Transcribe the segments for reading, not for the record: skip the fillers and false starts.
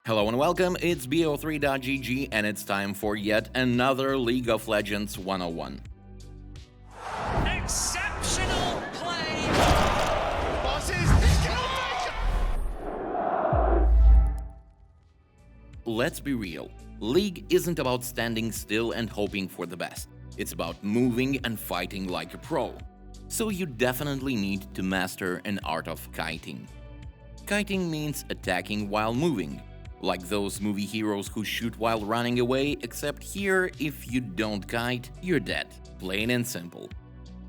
Hello and welcome, it's bo3.gg and it's time for yet another League of Legends 101. Exceptional play! Bosses, Let's be real, League isn't about standing still and hoping for the best. It's about moving and fighting like a pro. So you definitely need to master an art of kiting. Kiting means attacking while moving. Like those movie heroes who shoot while running away, except here, if you don't kite, you're dead. Plain and simple.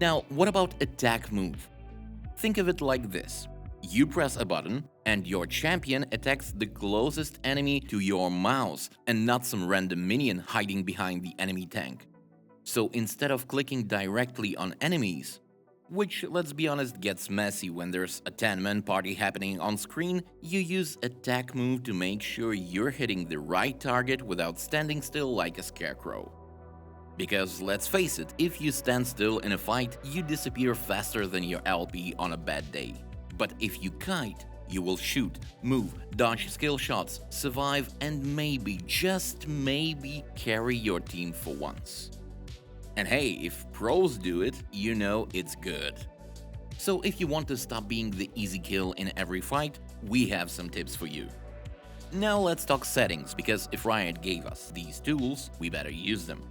Now, what about attack move? Think of it like this. You press a button, and your champion attacks the closest enemy to your mouse, and not some random minion hiding behind the enemy tank. So instead of clicking directly on enemies, which, let's be honest, gets messy when there's a 10-man party happening on screen, you use attack move to make sure you're hitting the right target without standing still like a scarecrow. Because let's face it, if you stand still in a fight, you disappear faster than your LP on a bad day. But if you kite, you will shoot, move, dodge skill shots, survive, and maybe, just maybe, carry your team for once. And hey, if pros do it, you know it's good. So if you want to stop being the easy kill in every fight, we have some tips for you. Now let's talk settings, because if Riot gave us these tools, we better use them.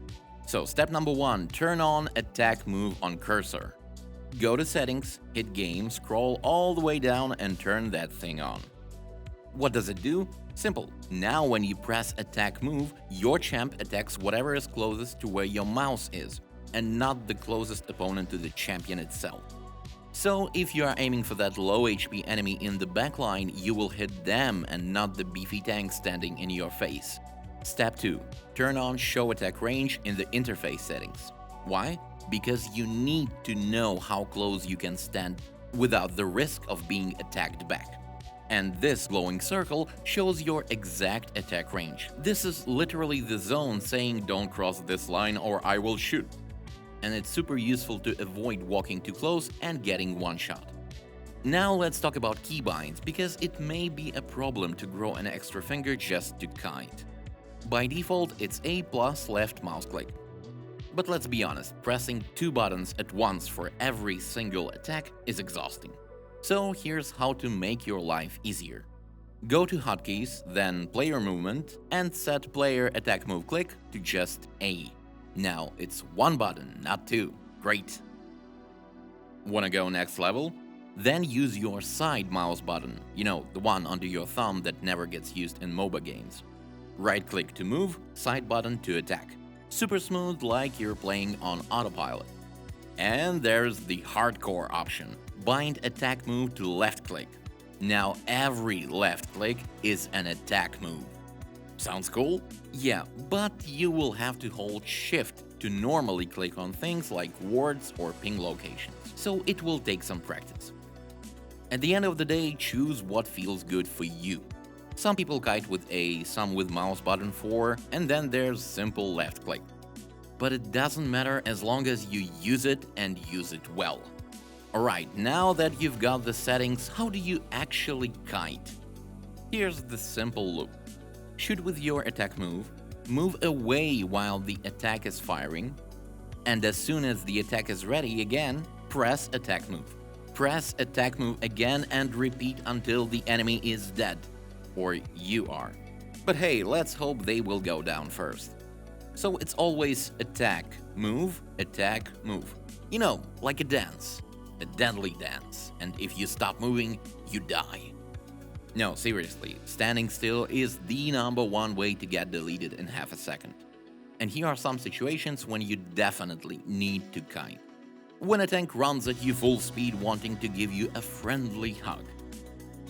So step number 1, turn on attack move on cursor. Go to settings, hit game, scroll all the way down and turn that thing on. What does it do? Simple. Now when you press attack move, your champ attacks whatever is closest to where your mouse is, and not the closest opponent to the champion itself. So if you are aiming for that low HP enemy in the backline, you will hit them and not the beefy tank standing in your face. Step 2. Turn on show attack range in the interface settings. Why? Because you need to know how close you can stand without the risk of being attacked back. And this glowing circle shows your exact attack range. This is literally the zone saying don't cross this line or I will shoot. And it's super useful to avoid walking too close and getting one shot. Now let's talk about keybinds, because it may be a problem to grow an extra finger just to kite. By default, it's A plus left mouse click. But let's be honest, pressing 2 buttons at once for every single attack is exhausting. So here's how to make your life easier. Go to hotkeys, then player movement, and set player attack move click to just A. Now it's 1 button, not 2. Great! Wanna go next level? Then use your side mouse button, you know, the one under your thumb that never gets used in MOBA games. Right click to move, side button to attack. Super smooth, like you're playing on autopilot. And there's the hardcore option. Bind attack move to left click. Now every left click is an attack move. Sounds cool? Yeah, but you will have to hold shift to normally click on things like wards or ping locations, so it will take some practice. At the end of the day, choose what feels good for you. Some people kite with A, some with mouse button 4, and then there's simple left click. But it doesn't matter as long as you use it and use it well. Alright, now that you've got the settings, how do you actually kite? Here's the simple loop. Shoot with your attack move, move away while the attack is firing, and as soon as the attack is ready again, press attack move. Press attack move again and repeat until the enemy is dead. Or you are. But hey, let's hope they will go down first. So it's always attack, move, you know, like a dance. A deadly dance, and if you stop moving, you die. No, seriously, standing still is the #1 way to get deleted in half a second. And here are some situations when you definitely need to kite. When a tank runs at you full speed wanting to give you a friendly hug.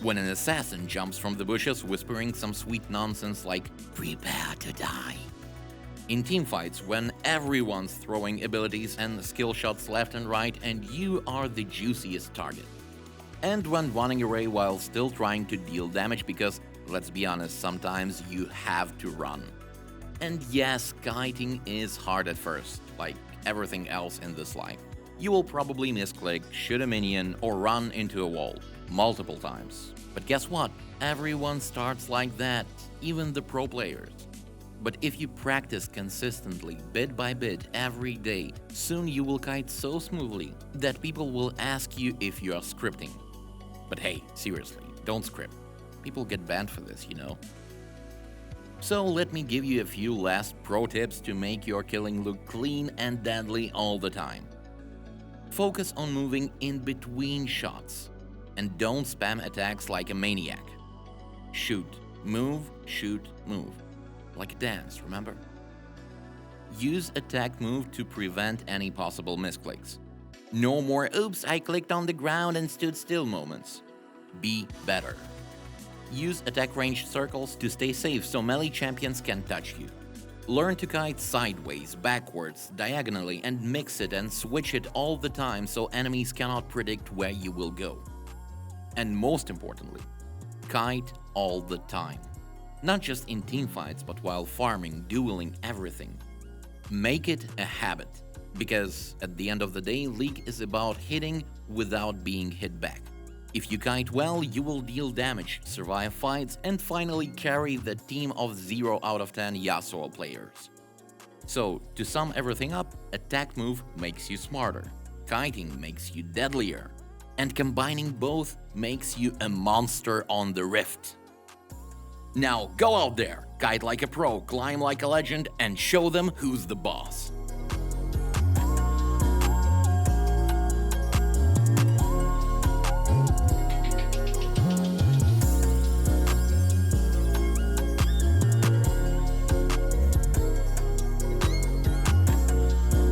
When an assassin jumps from the bushes whispering some sweet nonsense like, "Prepare to die." In teamfights, when everyone's throwing abilities and skill shots left and right and you are the juiciest target. And when running away while still trying to deal damage because, let's be honest, sometimes you have to run. And yes, kiting is hard at first, like everything else in this life. You will probably misclick, shoot a minion, or run into a wall multiple times. But guess what? Everyone starts like that, even the pro players. But if you practice consistently, bit by bit, every day, soon you will kite so smoothly that people will ask you if you are scripting. But hey, seriously, don't script. People get banned for this, you know. So let me give you a few last pro tips to make your killing look clean and deadly all the time. Focus on moving in between shots, and don't spam attacks like a maniac. Shoot, move, shoot, move. Like a dance, remember? Use attack move to prevent any possible misclicks. No more "oops, I clicked on the ground and stood still" moments. Be better. Use attack range circles to stay safe so melee champions can touch you. Learn to kite sideways, backwards, diagonally, and mix it and switch it all the time so enemies cannot predict where you will go. And most importantly, kite all the time. Not just in teamfights, but while farming, dueling, everything. Make it a habit, because at the end of the day, League is about hitting without being hit back. If you kite well, you will deal damage, survive fights, and finally carry the team of 0 out of 10 Yasuo players. So, to sum everything up, attack move makes you smarter, kiting makes you deadlier, and combining both makes you a monster on the rift. Now go out there, kite like a pro, climb like a legend, and show them who's the boss.